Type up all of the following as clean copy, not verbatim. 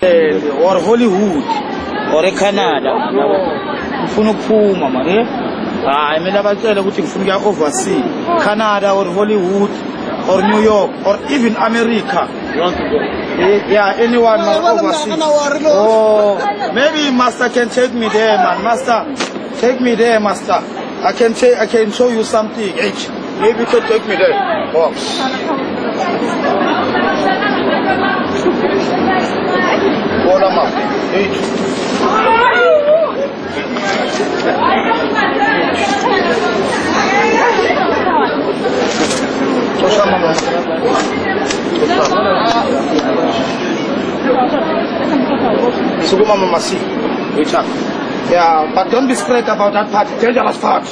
or Hollywood or Canada ngifuna ukuphuma manje mina abatshela ukuthi ngifuna ukuya overseas Canada or Hollywood or New York or even America. You want to go? Yeah, anyone overseas. Oh, maybe master can take me there, man. Master, take me there, master. I can show you something. Maybe you can take me there. Oh. Hold on, Suguma Mamasi. Yeah, but don't be scared about that part. Dangerous part.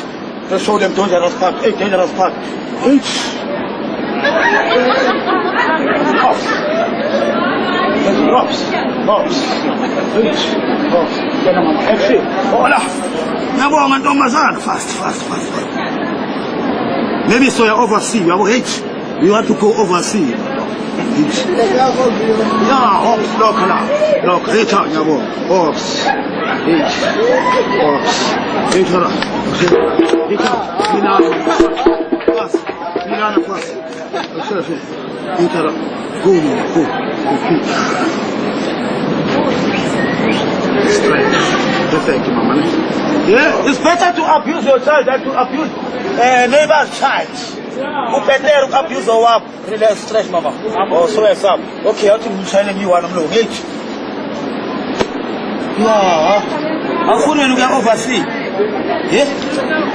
Just show them dangerous part. Hey, dangerous part. Drops. Fast. Maybe so you're overseas. You have to go overseas. Yeah, hops, look, reach out, yabo, hops, reach out, go. Perfect, mama. Yeah, it's better to abuse your child than to abuse neighbor's child. Who better abuse or up? Relax, stress, mama. Oh, so what's up? Okay, how to challenge you one of them? Yeah. How could you get overseas? Yeah.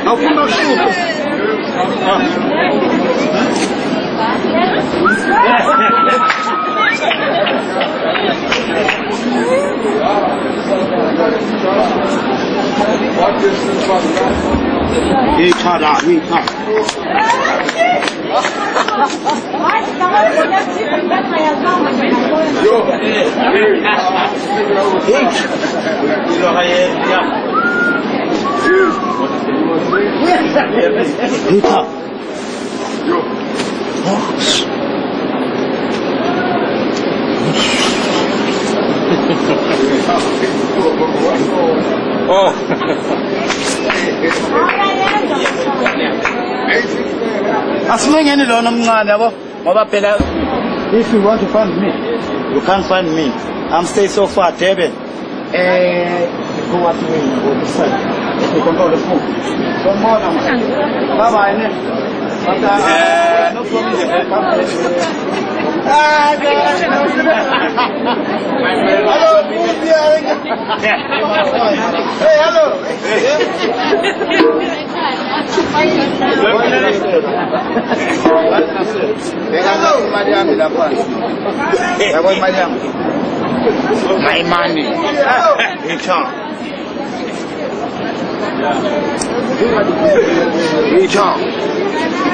How could you shoot? Oh. If you want to find me, you can't find me. I'm staying so far, Durban. Go what way? Go this side. You control the phone. Don't bother me. Bye-bye, no problem. Hello, hey, hello. My money.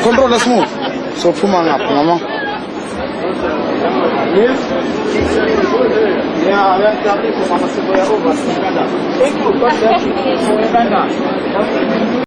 Control the smooth. So Puma up, mama. Yeah,